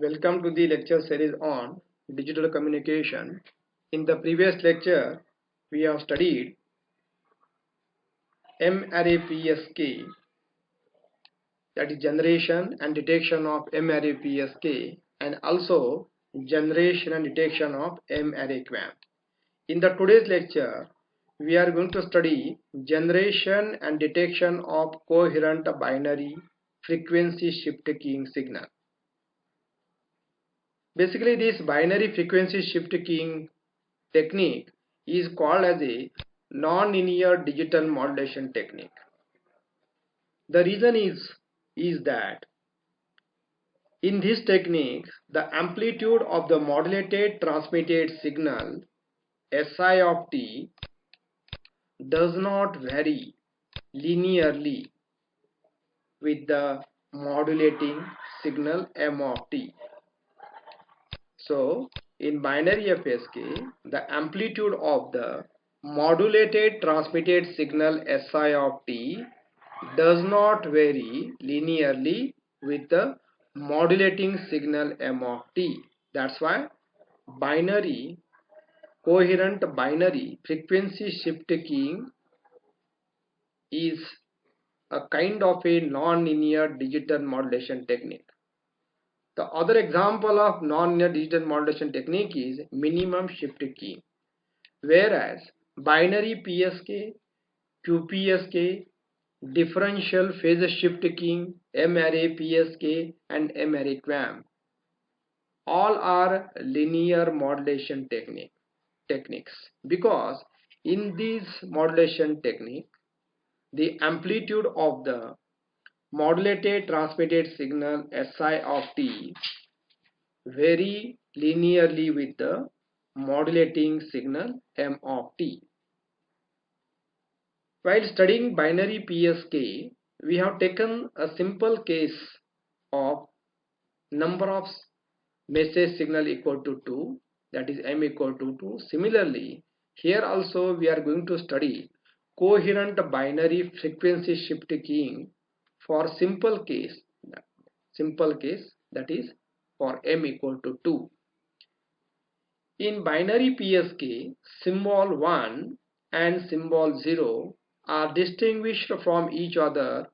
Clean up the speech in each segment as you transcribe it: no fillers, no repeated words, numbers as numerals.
Welcome to the lecture series on digital communication. In the previous lecture, we have studied M-array PSK, that is generation and detection of M-array PSK, and also generation and detection of M-array QAM. In the today's lecture, we are going to study generation and detection of coherent binary frequency shift keying signal. Basically, this binary frequency shift keying technique is called as a non-linear digital modulation technique. The reason is that in this technique, the amplitude of the modulated transmitted signal SI of t does not vary linearly with the modulating signal M of t. So, in binary FSK, the amplitude of the modulated transmitted signal SI of t does not vary linearly with the modulating signal M of t. That's why coherent binary frequency shift keying is a kind of a non-linear digital modulation technique. The other example of non-linear digital modulation technique is minimum shift keying, whereas binary PSK, QPSK, differential phase shift keying, M-array PSK and M-array QAM all are linear modulation techniques, because in this modulation technique the amplitude of the modulated transmitted signal SI of t vary linearly with the modulating signal M of t. While studying binary PSK, we have taken a simple case of number of message signal equal to 2, that is M equal to 2. Similarly, here also we are going to study coherent binary frequency shift keying for simple case that is for M equal to 2. In binary PSK, symbol 1 and symbol 0 are distinguished from each other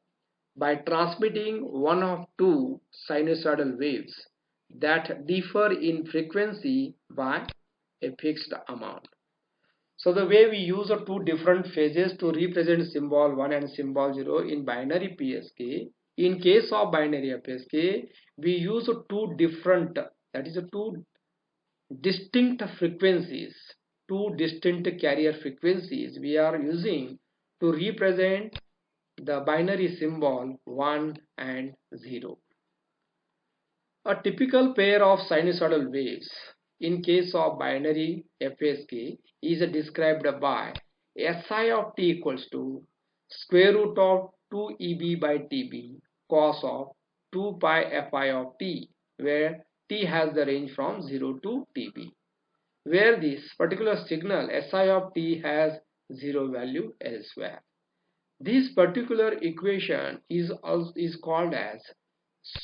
by transmitting one of two sinusoidal waves that differ in frequency by a fixed amount. So the way we use two different phases to represent symbol 1 and symbol 0 in binary PSK, in case of binary PSK, we use two distinct frequencies, two distinct carrier frequencies we are using to represent the binary symbol 1 and 0. A typical pair of sinusoidal waves in case of binary FSK is described by SI of t equals to square root of 2 EB by TB cos of 2 pi Fi of t, where t has the range from 0 to TB, where this particular signal SI of t has 0 value elsewhere. This particular equation is called as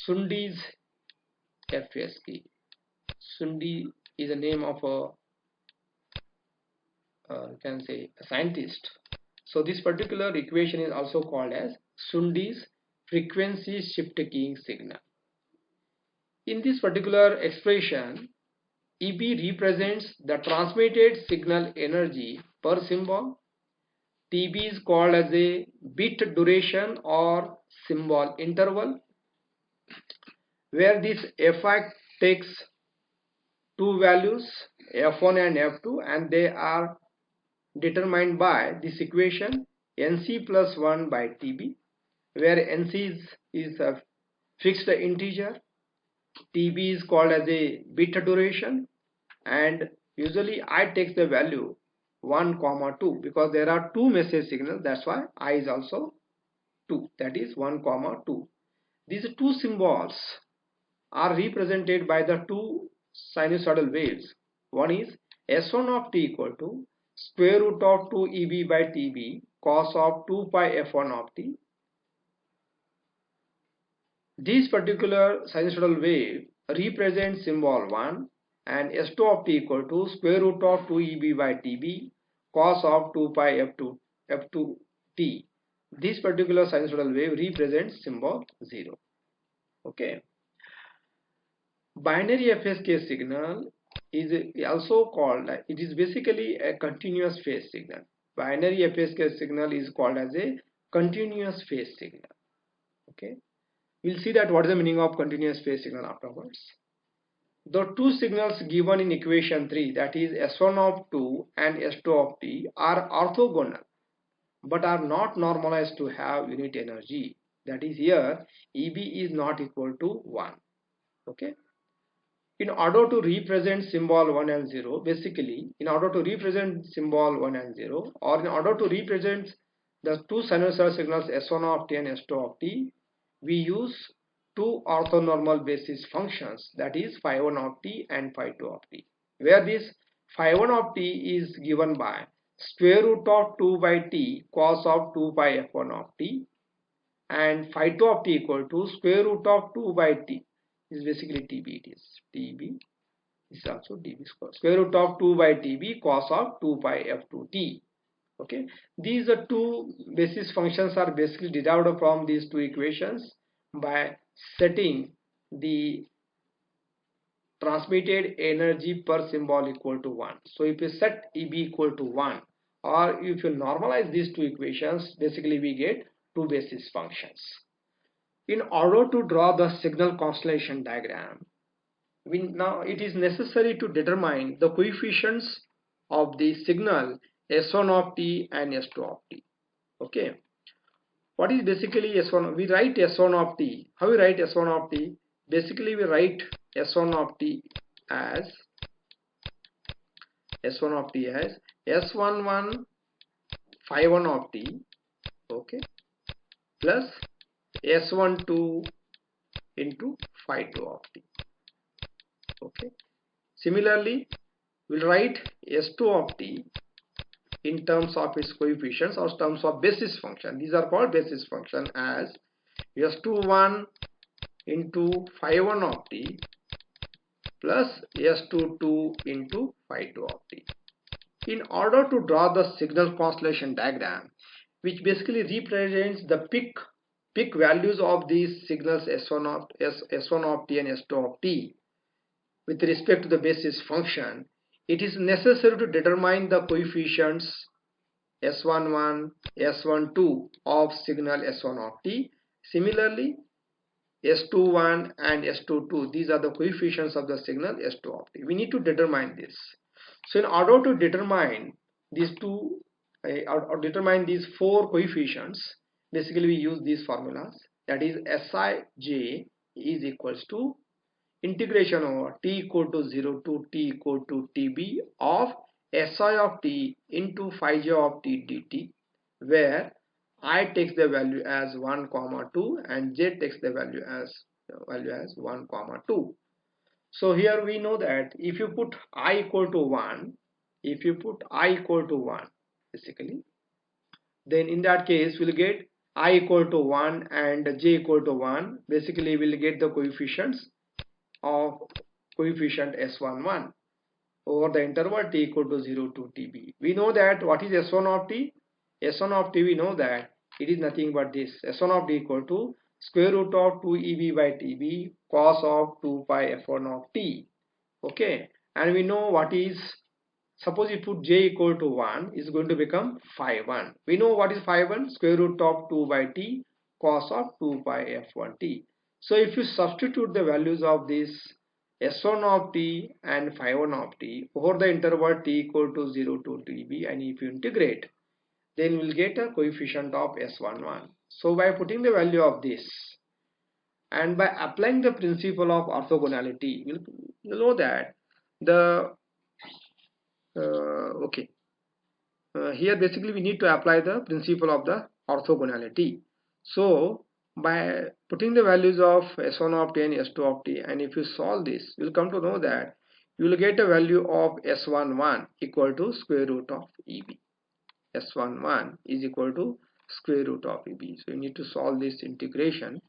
Sundi's FSK. Sundi is a name of you can say a scientist. So this particular equation is also called as Sundi's frequency shift keying signal. In this particular expression, EB represents the transmitted signal energy per symbol. TB is called as a bit duration or symbol interval, where this Fi takes two values F1 and F2, and they are determined by this equation NC plus 1 by TB, where NC is a fixed integer, TB is called as a bit duration, and usually I takes the value 1 comma 2 because there are two message signals, that's why I is also 2, that is 1 comma 2. These two symbols are represented by the two sinusoidal waves. One is S1 of t equal to square root of 2 EB by TB cos of 2 pi F1 of t. This particular sinusoidal wave represent symbol 1 and S2 of t equal to square root of 2 EB by TB cos of 2 pi F2 t. This particular sinusoidal wave represents symbol 0. Okay. Binary FSK signal is also called, it is basically a continuous phase signal. Binary FSK signal is called as a continuous phase signal. Okay. We'll see that what is the meaning of continuous phase signal afterwards. The two signals given in equation 3, that is S1 of 2 and S2 of t, are orthogonal but are not normalized to have unit energy. That is, here EB is not equal to 1. Okay. In order to represent symbol 1 and 0, basically in order to represent symbol 1 and 0, or in order to represent the two sinusoidal signals S1 of t and S2 of t, we use two orthonormal basis functions, that is phi 1 of t and phi 2 of t, where this phi 1 of t is given by square root of 2 by t cos of 2 pi f1 of t, and phi 2 of t equal to square root of 2 by t is basically tb. It is tb is also db square root of 2 by tb cos of 2 pi f2t. Okay, these are two basis functions are basically derived from these two equations by setting the transmitted energy per symbol equal to 1. So if you set EB equal to 1, or if you normalize these two equations, basically we get two basis functions. In order to draw the signal constellation diagram, now it is necessary to determine the coefficients of the signal S1 of t and S2 of t. Okay, what is basically S1? We write S1 of t. How we write S1 of t? Basically we write S1 of t as S11 phi 1 of t, okay, plus S12 into phi 2 of t. Okay, similarly we'll write S2 of t in terms of its coefficients or terms of basis function. These are called basis function as S21 into phi 1 of t plus S22 into phi 2 of t. In order to draw the signal constellation diagram, which basically represents the peak values of these signals S1 of t and S2 of t with respect to the basis function, it is necessary to determine the coefficients S11, S12 of signal S1 of t. Similarly, S21 and S22, these are the coefficients of the signal S2 of t. We need to determine this. So in order to determine these two or determine these four coefficients, basically we use these formulas, that is Sij is equals to integration over t equal to 0 to t equal to tb of Si of t into phi j of t dt, where I takes the value as 1 comma 2 and j takes the value as 1 comma 2. So here we know that if you put I equal to 1, basically, then in that case we'll get I equal to 1 and j equal to 1. Basically we'll get the coefficients of coefficient S11 over the interval t equal to 0 to tb. We know that what is S1 of t? S1 of t, we know that it is nothing but this. S1 of t equal to square root of 2eb by tb cos of 2 pi f1 of t. Okay, and we know what is, suppose you put j equal to 1, is going to become phi 1. We know what is phi 1, square root of 2 by t cos of 2 pi f1 t. So if you substitute the values of this S1 of t and phi 1 of t over the interval t equal to 0 to tb, and if you integrate, then we'll get a coefficient of S11. So by putting the value of this and by applying the principle of orthogonality, you'll know that the here basically we need to apply the principle of the orthogonality. So by putting the values of S1 of t and S2 of t, and if you solve this, you'll come to know that you will get a value of S11 equal to square root of EB. S11 is equal to square root of EB. So you need to solve this integration.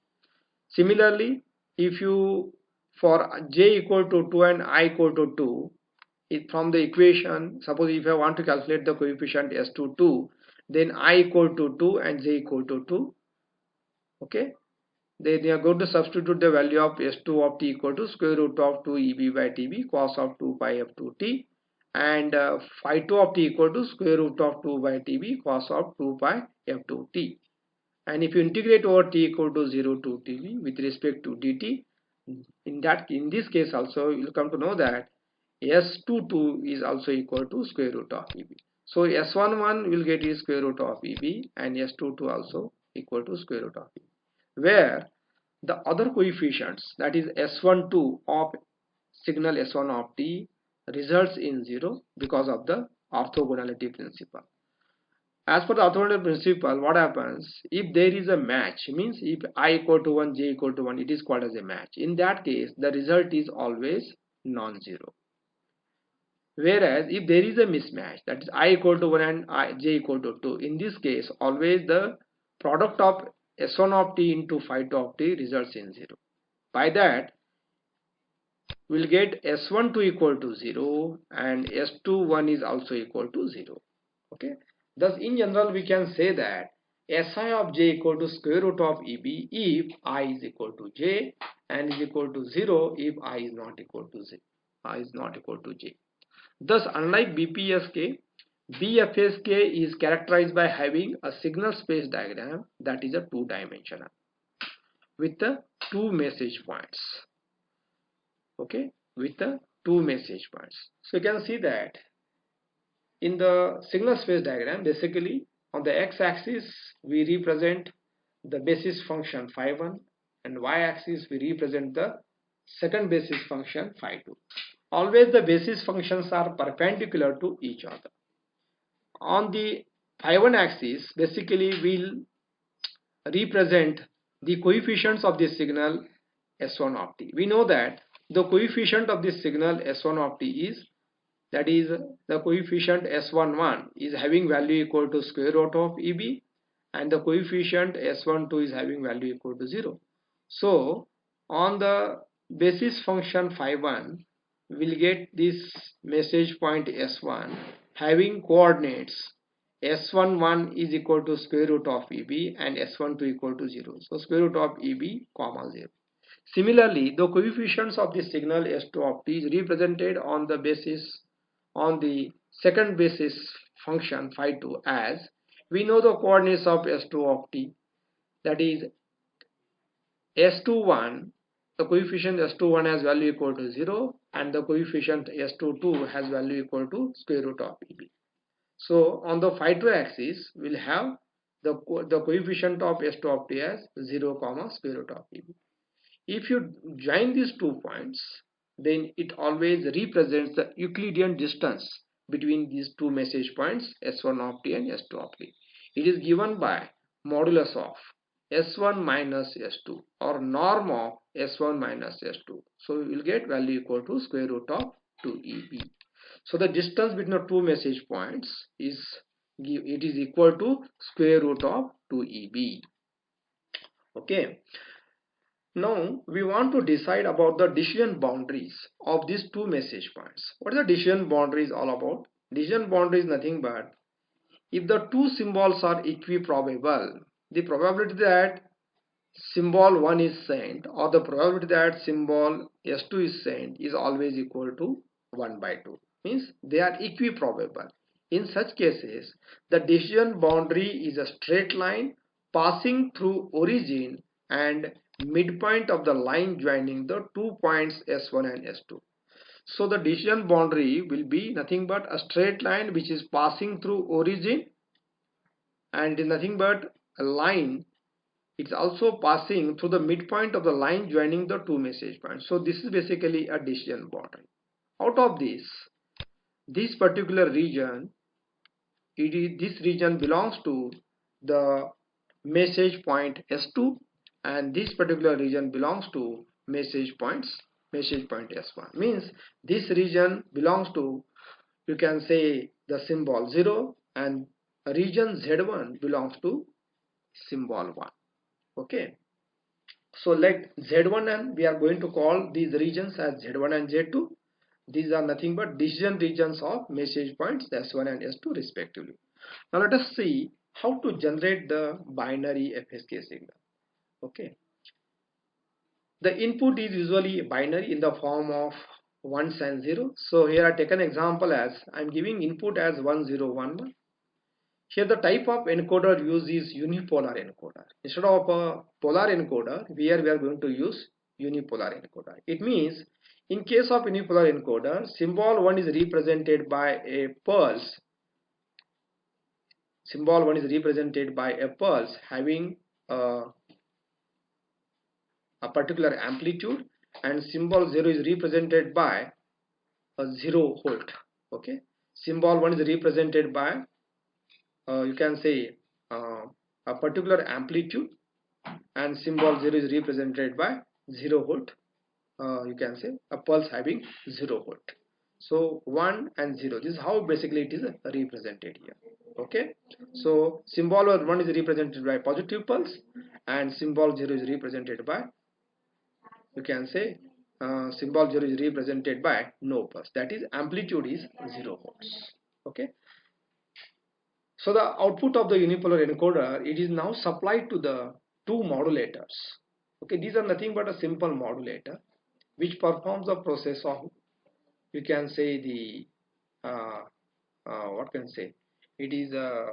Similarly, if you for j equal to 2 and I equal to 2, from the equation, suppose if I want to calculate the coefficient s22, then I equal to 2 and j equal to 2. Okay, then you are going to substitute the value of s2 of t equal to square root of 2 eb by tb cos of 2 pi f2t, and phi 2 of t equal to square root of 2 by tb cos of 2 pi f2t. And if you integrate over t equal to 0 to tb with respect to dt, in this case also you will come to know that s22 is also equal to square root of eb. So s11 will get is square root of eb, and s22 also equal to square root of eb, where the other coefficients, that is s12 of signal s1 of t, results in 0 because of the orthogonality principle. As per the orthogonality principle, what happens if there is a match, means if I equal to 1, j equal to 1, it is called as a match. In that case, the result is always non-zero. Whereas if there is a mismatch, that is I equal to 1 and j equal to 2, in this case always the product of s1 of t into phi 2 of t results in 0. By that we'll get s12 equal to 0 and s21 is also equal to 0. Okay, thus in general we can say that si of j equal to square root of eb if I is equal to j, and is equal to 0 if I is not equal to j. Thus, unlike BPSK, BFSK is characterized by having a signal space diagram that is a two-dimensional with the two message points. Okay, with the two message points. So you can see that in the signal space diagram, basically on the x-axis we represent the basis function phi1, and y-axis we represent the second basis function phi2. Always the basis functions are perpendicular to each other. On the phi1 axis, basically we'll represent the coefficients of this signal s1 of t. We know that the coefficient of this signal s1 of t is, that is the coefficient s11 is having value equal to square root of eb, and the coefficient s12 is having value equal to 0. So on the basis function phi1, we'll get this message point s1 having coordinates s11 is equal to square root of eb and s12 equal to 0. So square root of eb comma 0. Similarly, the coefficients of the signal s2 of t is represented on the second basis function phi2, as we know the coordinates of s2 of t, that is s21, the coefficient s21 has value equal to 0 and the coefficient s22 has value equal to square root of eb. So on the phi2 axis we'll have the coefficient of s2 of t as 0 comma square root of eb. If you join these 2 points, then it always represents the Euclidean distance between these two message points s1 of t and s2 of t. It is given by modulus of s1 minus s2 or norm of s1 minus s2. So we will get value equal to square root of 2eb. So the distance between the two message points is equal to square root of 2eb. Okay. Now we want to decide about the decision boundaries of these two message points. What is the decision boundary is all about? Decision boundary is nothing but if the two symbols are equiprobable, the probability that symbol 1 is sent or the probability that symbol s2 is sent is always equal to 1 by 2. Means they are equiprobable. In such cases, the decision boundary is a straight line passing through origin and midpoint of the line joining the 2 points s1 and s2. So the decision boundary will be nothing but a straight line which is passing through origin, and is nothing but a line, it's also passing through the midpoint of the line joining the two message points. So this is basically a decision boundary. Out of this particular region, this region belongs to the message point s2, and this particular region belongs to message point s1. Means this region belongs to, you can say, the symbol 0, and region z1 belongs to symbol 1. Okay. So let Z1, and we are going to call these regions as Z1 and Z2. These are nothing but decision regions of message points S1 and S2 respectively. Now let us see how to generate the binary FSK signal. Okay, the input is usually binary in the form of ones and zeros. So here I take an example as I am giving input as 1011. Here the type of encoder used is unipolar encoder. Instead of a polar encoder, here we are going to use unipolar encoder. It means in case of unipolar encoder, symbol 1 is represented by a pulse. Symbol 1 is represented by a pulse having a particular amplitude, and symbol 0 is represented by a 0 volt. Okay, symbol 1 is represented by you can say a particular amplitude, and symbol 0 is represented by 0 volt. You can say a pulse having 0 volt. So 1 and 0, this is how basically it is represented here. Okay, so symbol 1 is represented by positive pulse, and symbol 0 is represented by, you can say symbol 0 is represented by no pulse, that is amplitude is 0 volts. Okay, so the output of the unipolar encoder, it is now supplied to the two modulators. Okay, these are nothing but a simple modulator which performs the process of, you can say the what can say, it is uh,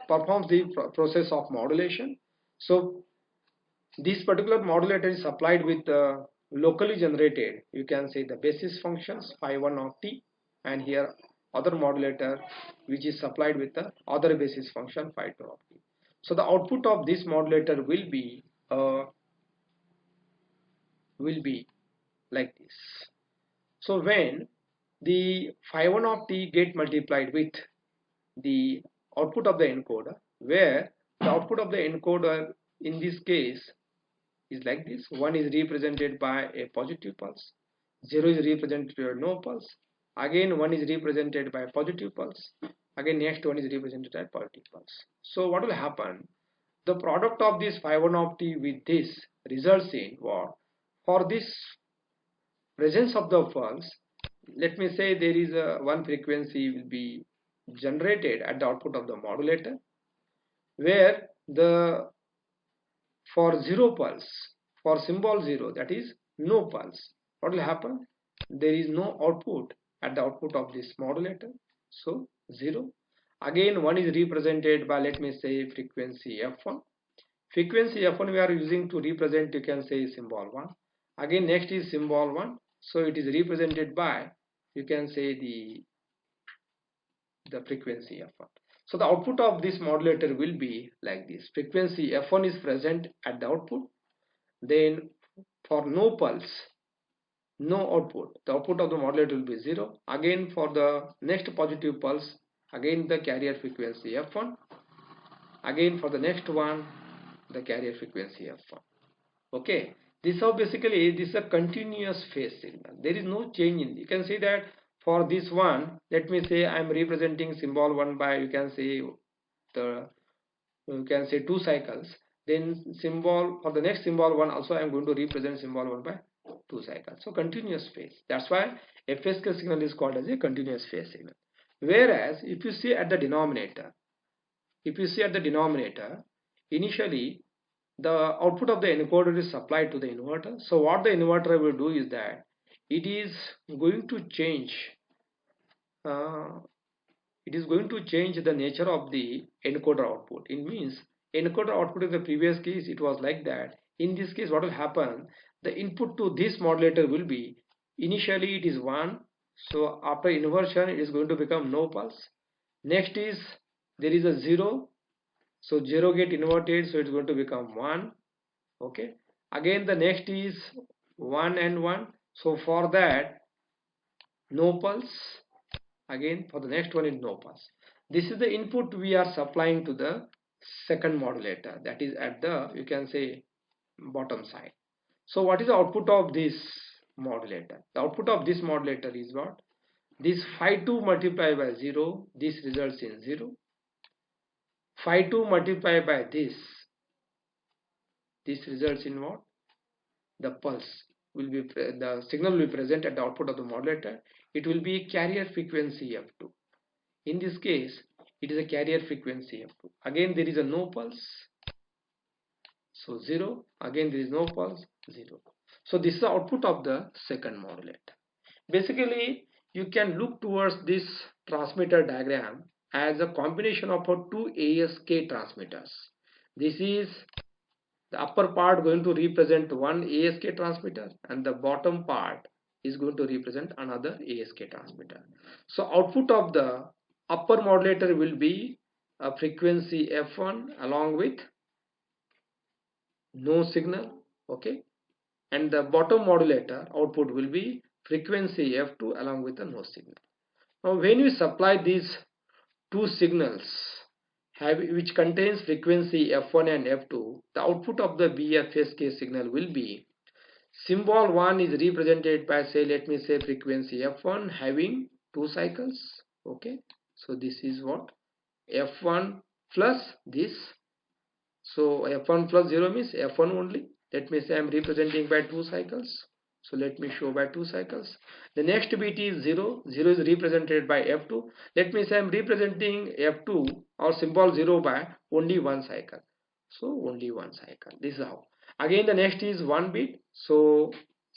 performs the process of modulation. So this particular modulator is supplied with locally generated, you can say the basis functions phi1 of t, and here other modulator which is supplied with the other basis function phi2 of t. So the output of this modulator will be like this. So when the phi1 of t get multiplied with the output of the encoder, where the output of the encoder in this case is like this: 1 is represented by a positive pulse, 0 is represented by no pulse, again 1 is represented by positive pulse, again next one is represented by positive pulse. So what will happen? The product of this phi1 of t with this results in what? For this presence of the pulse, let me say there is a one frequency will be generated at the output of the modulator, where the for 0 pulse, for symbol 0, that is no pulse, what will happen? There is no output at the output of this modulator, so 0. Again 1 is represented by, let me say, frequency f1. Frequency f1 we are using to represent, you can say, symbol 1. Again next is symbol 1, so it is represented by, you can say, the frequency f1. So the output of this modulator will be like this: frequency f1 is present at the output, then for no pulse, no output, the output of the modulator will be 0. Again for the next positive pulse, again the carrier frequency f1, again for the next one the carrier frequency f1. Okay, this is how basically this is a continuous phase signal. There is no change in, you can see that for this one, let me say I am representing symbol 1 by, you can say, the, you can say, 2 cycles. Then symbol for the next symbol 1 also I am going to represent symbol 1 by 2 cycles. So continuous phase, that's why FSK signal is called as a continuous phase signal. Whereas if you see at the denominator, initially the output of the encoder is supplied to the inverter. So what the inverter will do is that it is going to change uh, the nature of the encoder output. It means encoder output in the previous case it was like that. In this case what will happen, the input to this modulator will be, initially it is 1, so after inversion it is going to become no pulse. Next is there is a 0, so 0 get inverted, so it's going to become 1. Okay, again the next is 1 and 1, so for that no pulse, again for the next one is no pulse. This is the input we are supplying to the second modulator, that is at the, you can say, bottom side. So what is the output of this modulator? The output of this modulator is what? This phi2 multiplied by 0, this results in 0. Phi2 multiplied by this This results in what? The pulse will be, the signal will be present at the output of the modulator. It will be carrier frequency f2. In this case, it is a carrier frequency f2. Again, there is a no pulse, so 0. Again, there is no pulse, 0. So this is the output of the second modulator. Basically, you can look towards this transmitter diagram as a combination of two ASK transmitters. This is the upper part going to represent one ASK transmitter, and the bottom part is going to represent another ASK transmitter. So output of the upper modulator will be a frequency f1 along with no signal, okay, and the bottom modulator output will be frequency f2 along with a no signal. Now when you supply these two signals which contains frequency f1 and f2, the output of the FSK signal will be, symbol 1 is represented by, say, let me say frequency f1 having 2 cycles, okay. So this is what f1 plus this, so f1 plus 0 means f1 only. Let me say I am representing by 2 cycles, so let me show by 2 cycles. The next bit is 0. 0 is represented by f2. Let me say I am representing f2 or symbol 0 by only 1 cycle, so only 1 cycle. This is how. Again the next is 1 bit, so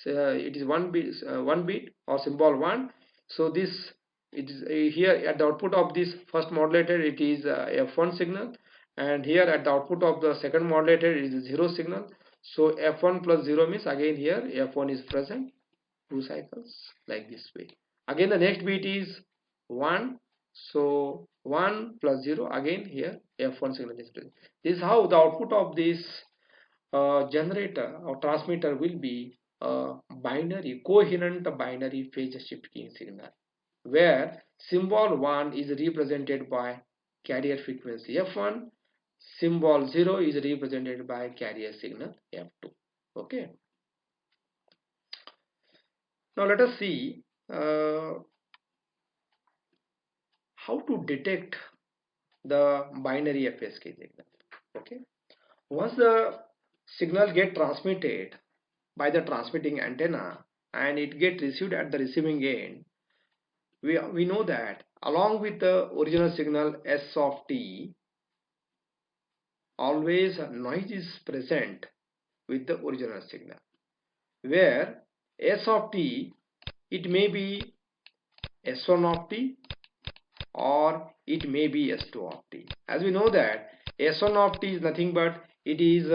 it is 1 bit or symbol 1. So this, it is here at the output of this first modulator it is f1 signal, and here at the output of the second modulator is 0 signal. So f1 plus 0 means again here f1 is present 2 cycles, like this way. Again the next bit is 1, so 1 plus 0, again here f1 signal is present. This is how the output of this generator or transmitter will be a binary, coherent binary phase shift keying signal, where symbol 1 is represented by carrier frequency f1, symbol 0 is represented by carrier signal f2, okay. Now let us see how to detect the binary FSK signal, okay. Once the signal get transmitted by the transmitting antenna and it get received at the receiving end, we know that along with the original signal S of t, always noise is present with the original signal, where S of t, it may be S1 of t or it may be S2 of t. As we know that S1 of t is nothing but it is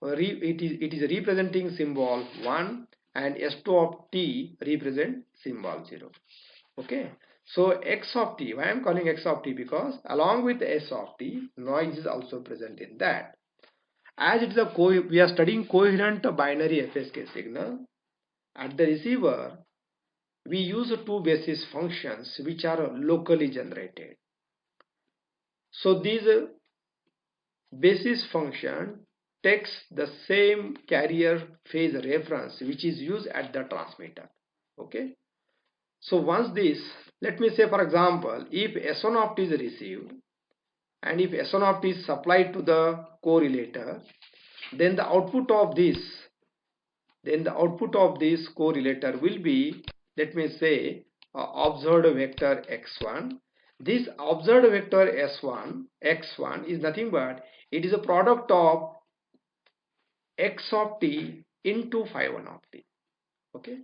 representing symbol 1, and S2 of t represent symbol 0, okay. So x of t, why I am calling x of t, because along with S of t, noise is also present in that. As it is a we are studying coherent binary FSK signal, at the receiver we use two basis functions which are locally generated. So these basis function takes the same carrier phase reference which is used at the transmitter, okay. So once this, let me say for example, if S1 of t is received and if S1 of t is supplied to the correlator, then the output of this correlator will be, let me say, observed vector x1. This observed vector x1 is nothing but it is a product of x of t into phi 1 of t, okay.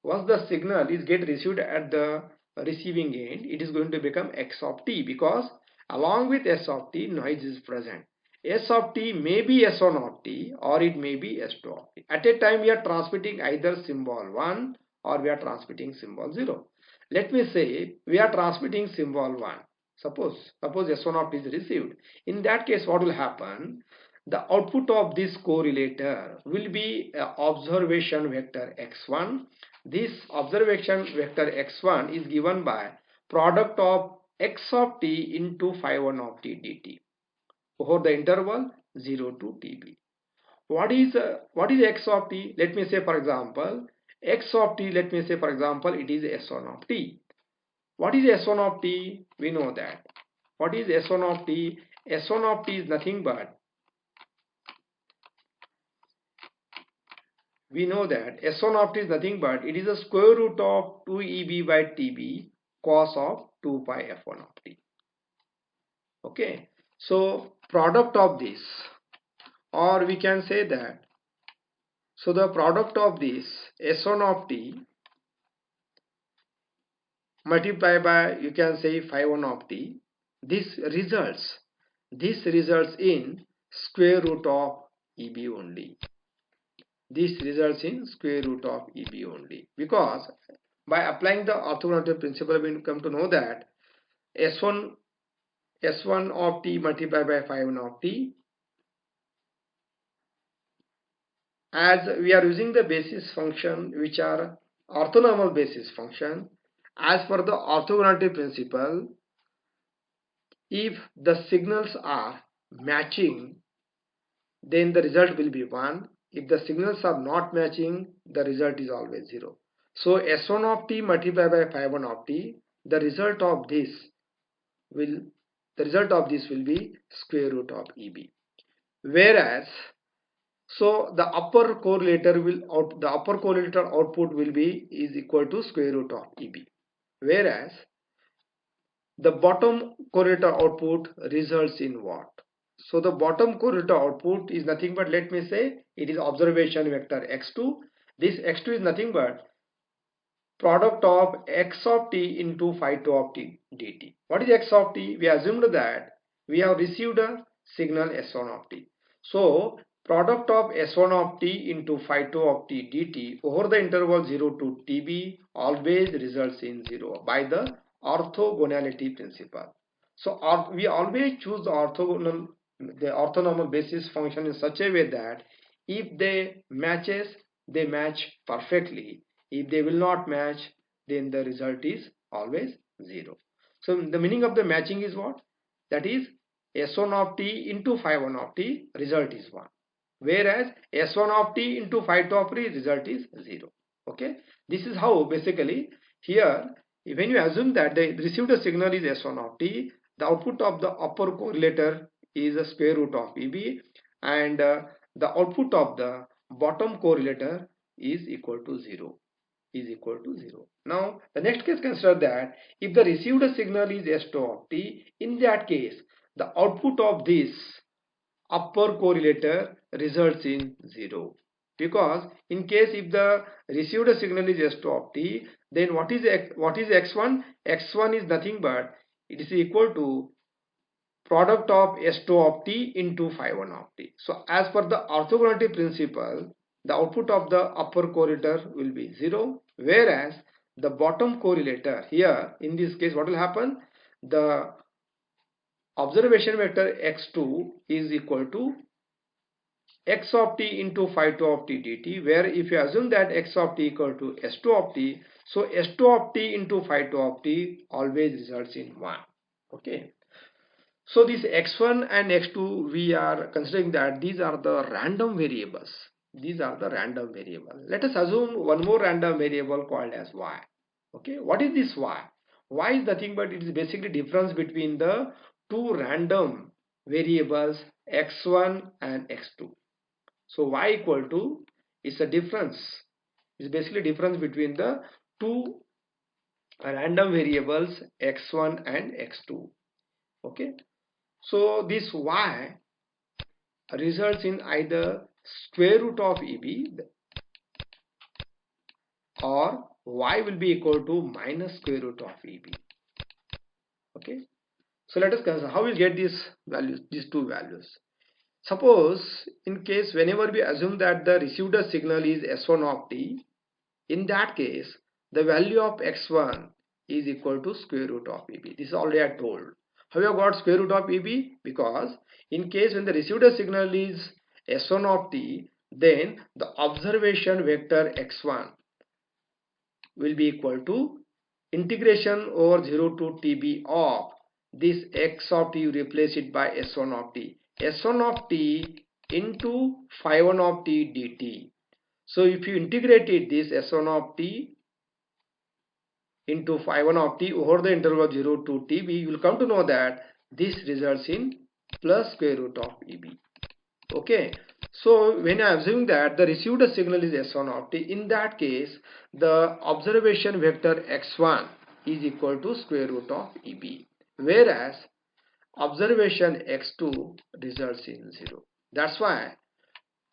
Once the signal is get received at the receiving end, it is going to become x of t, because along with s of t, noise is present. S of t may be S1 of t or it may be S2 of t. At a time we are transmitting either symbol 1 or we are transmitting symbol 0. Let me say we are transmitting symbol 1. Suppose S1 of t is received. In that case what will happen? The output of this correlator will be observation vector x1. This observation vector x1 is given by product of x of t into phi 1 of t dt over the interval 0 to tb. What is x of t? Let me say for example, x of t, let me say for example, it is s1 of t. What is s1 of t? We know that. What is s1 of t? S1 of t is nothing but we know that S1 of t is nothing but it is a square root of 2 EB by TB cos of 2 pi F1 of t. Okay, so product of this, or we can say that, so the product of this S1 of t multiplied by, you can say, phi 1 of t, this results in square root of EB only. This results in square root of EB only, because by applying the orthogonality principle we come to know that S1 of t multiplied by phi 1 of t, as we are using the basis function which are orthonormal basis function, as per the orthogonality principle, if the signals are matching, then the result will be 1. If the signals are not matching, the result is always 0. So S1 of t multiplied by phi 1 of t, the result of this will be square root of EB. Whereas, so the upper correlator output will be is equal to square root of EB. Whereas the bottom correlator output results in what? So the bottom correlator output is nothing but, let me say, it is observation vector x2. This x2 is nothing but product of x of t into phi 2 of t dt. What is x of t? We assumed that we have received a signal s1 of t. So product of s1 of t into phi 2 of t dt over the interval 0 to tb always results in 0 by the orthogonality principle. So we always choose the orthonormal basis function in such a way that if they matches, they match perfectly. If they will not match, then the result is always 0. So the meaning of the matching is what? That is S1 of t into phi 1 of t, result is 1. Whereas S1 of t into phi 2 of t, result is 0. Okay. This is how basically here, when you assume that the received signal is S1 of t, the output of the upper correlator is a square root of EB, and the output of the bottom correlator is equal to 0. Now the next case, consider that if the received signal is S2 of t, in that case the output of this upper correlator results in 0, because in case if the received signal is S2 of t, then what is x1? X1 is nothing but it is equal to product of S2 of t into phi 1 of t. So as per the orthogonality principle, the output of the upper correlator will be 0, whereas the bottom correlator, here in this case, what will happen? The observation vector x2 is equal to x of t into phi 2 of t dt, where if you assume that x of t equal to S2 of t, so S2 of t into phi 2 of t always results in 1. Okay. So this x1 and x2, we are considering that these are the random variables. Let us assume one more random variable called as y. Okay, what is this y? Y is nothing but it is basically difference between the two random variables x1 and x2. So y equal to is a difference. It's basically difference between the two random variables x1 and x2. Okay. So this y results in either square root of EB, or y will be equal to minus square root of EB. Okay. So let us consider how we get these values, these two values. Suppose in case whenever we assume that the received signal is S1 of t, in that case the value of x1 is equal to square root of EB. This is already I told. How you have got square root of EB? Because in case when the received signal is S1 of t, then the observation vector x1 will be equal to integration over 0 to tb of this x of t, you replace it by S1 of t. S1 of t into phi 1 of t dt. So if you integrated this S1 of t into phi 1 of t over the interval 0 to tb, you will come to know that this results in plus square root of EB. Okay, So when I assume that the received signal is S1 of t, in that case the observation vector x1 is equal to square root of EB, whereas observation x2 results in 0. That's why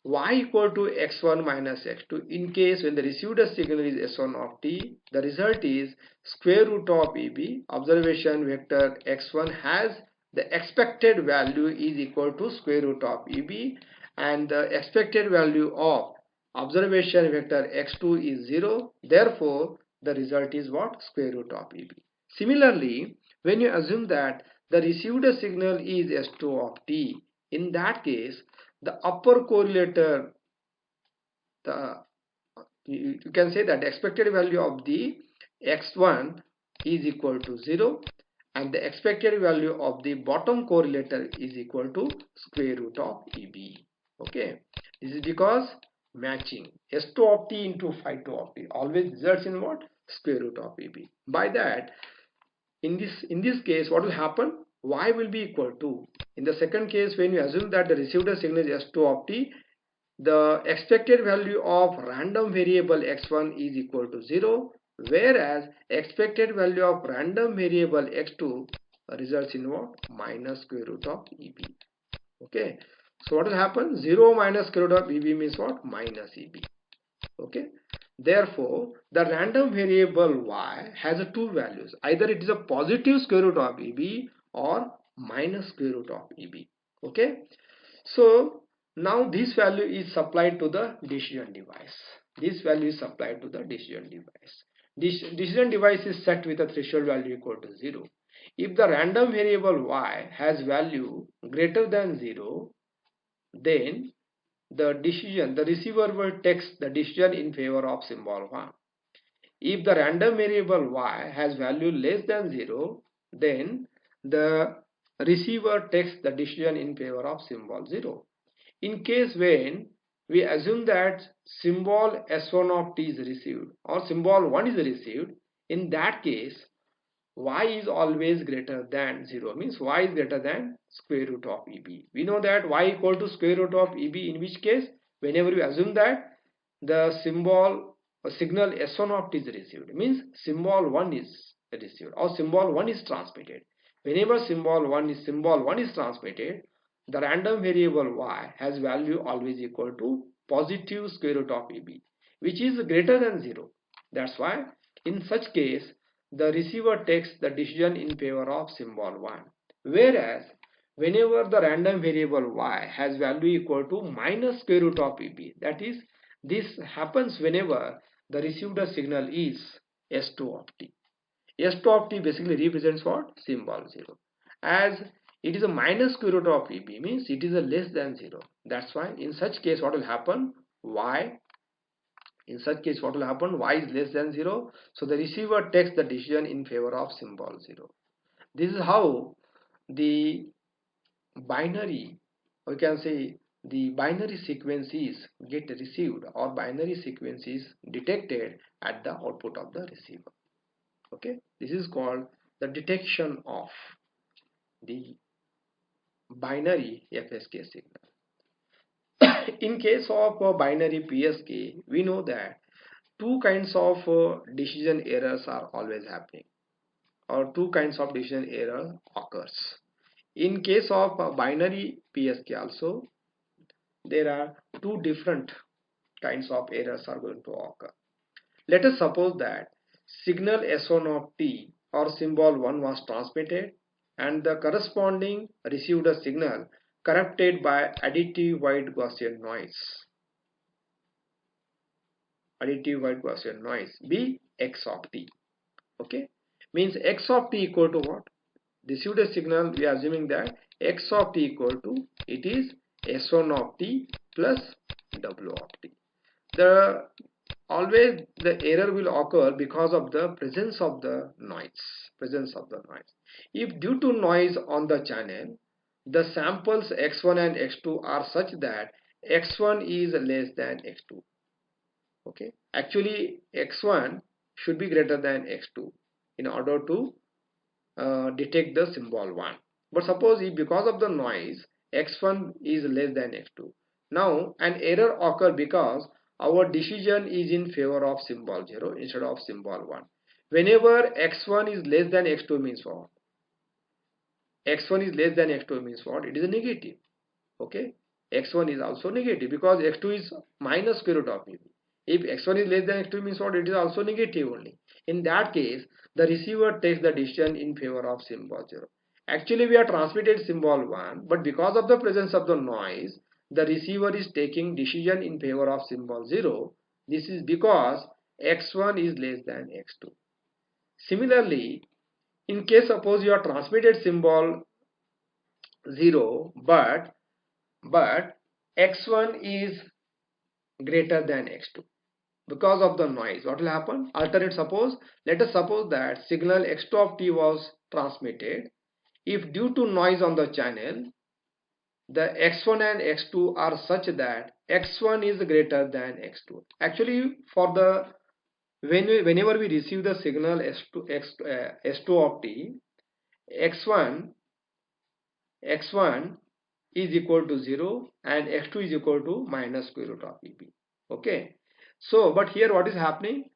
y equal to x1 minus x2. In case when the received signal is S1 of t, the result is square root of EB. Observation vector x1 has the expected value is equal to square root of EB, and the expected value of observation vector x2 is 0. Therefore the result is what? Square root of EB. Similarly, when you assume that the received signal is S2 of t, in that case the upper correlator, the you can say that the expected value of the x1 is equal to 0, and the expected value of the bottom correlator is equal to square root of EB. Okay, this is because matching S2 of t into phi 2 of t always results in what? Square root of EB. By that, in this case what will happen? Y will be equal to, in the second case when you assume that the received signal is S2 of t, the expected value of random variable x1 is equal to 0, whereas expected value of random variable x2 results in what? Minus square root of EB. Okay, so what will happen? 0 minus square root of EB means what? Minus EB. Okay, therefore the random variable y has two values, either it is a positive square root of EB or minus square root of EB. Okay, so now this value is supplied to the decision device. This value is supplied to the decision device. This decision device is set with a threshold value equal to 0. If the random variable y has value greater than 0, then the receiver will text the decision in favor of symbol 1. If the random variable y has value less than 0, then the receiver takes the decision in favor of symbol 0. In case when we assume that symbol S1 of t is received or symbol 1 is received, in that case y is always greater than 0, means y is greater than square root of EB. We know that y equal to square root of EB, in which case whenever we assume that the symbol or signal S1 of t is received, means symbol 1 is received or symbol 1 is transmitted. Whenever symbol 1 is transmitted, the random variable y has value always equal to positive square root of EB, which is greater than 0. That's why in such case the receiver takes the decision in favor of symbol 1, whereas whenever the random variable y has value equal to minus square root of EB, that is, this happens whenever the received signal is S2 of t. S2 of t basically represents what? Symbol 0. As it is a minus square root of EB, means it is a less than 0. That's why in such case what will happen? Y is less than 0, so the receiver takes the decision in favor of symbol 0. This is how the binary, we can say, the binary sequences get received or binary sequences detected at the output of the receiver. Okay, this is called the detection of the binary FSK signal. In case of binary PSK, we know that two kinds of decision errors are always happening, or two kinds of decision error occurs. In case of binary PSK also, there are two different kinds of errors are going to occur. Let us suppose that signal S1 of t or symbol 1 was transmitted and the corresponding received signal corrupted by additive white Gaussian noise be x of t. Okay, means x of t equal to what? Received signal, we are assuming that x of t equal to, it is S1 of t plus W of t. Always the error will occur because of the presence of the noise. If due to noise on the channel, the samples x1 and x2 are such that x1 is less than x2. Okay, actually x1 should be greater than x2 in order to detect the symbol 1. But suppose if because of the noise x1 is less than x2, Now an error occur because our decision is in favor of symbol 0 instead of symbol 1. Whenever x1 is less than x2 means what? X1 is less than x2 means what? It is a negative. Okay, x1 is also negative because x2 is minus square root of bb. If x1 is less than x2 means what? It is also negative only. In that case, the receiver takes the decision in favor of symbol 0. Actually, we are transmitted symbol 1, but because of the presence of the noise, the receiver is taking decision in favor of symbol 0. This is because x1 is less than x2. Similarly, in case suppose you are transmitted symbol 0, but x1 is greater than x2. Because of the noise, what will happen? Alternate suppose, let us suppose that signal x2 of t was transmitted. If due to noise on the channel, the x1 and x2 are such that x1 is greater than x2. Actually, for the whenever we receive the signal s2 of t, x1 is equal to 0 and x2 is equal to minus square root of eb. Okay, so but here what is happening?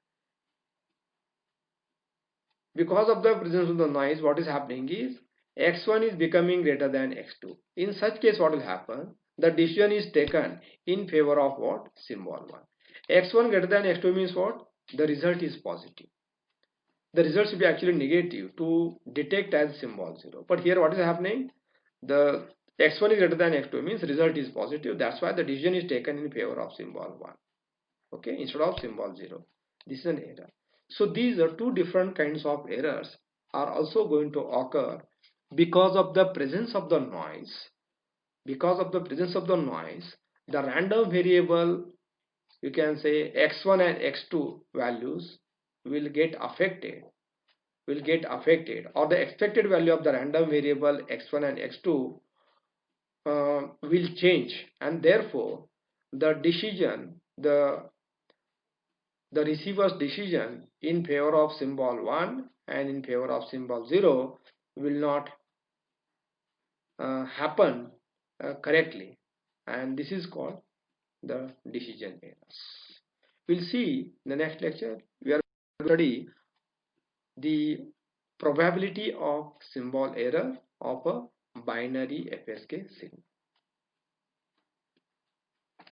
Because of the presence of the noise, what is happening is x1 is becoming greater than x2. In such case, what will happen? The decision is taken in favor of what? Symbol 1. X1 greater than x2 means what? The result is positive. The result should be actually negative to detect as symbol 0. But here what is happening? The x1 is greater than x2 means result is positive. That's why the decision is taken in favor of symbol 1. Okay, instead of symbol 0. This is an error. So these are two different kinds of errors are also going to occur because of the presence of the noise. Because of the presence of the noise, the random variable, you can say x1 and x2 values will get affected, or the expected value of the random variable x1 and x2 will change, and therefore the decision, the receiver's decision in favor of symbol 1 and in favor of symbol 0 will not happen correctly, and this is called the decision errors. We'll see in the next lecture. We are going to study the probability of symbol error of a binary FSK signal.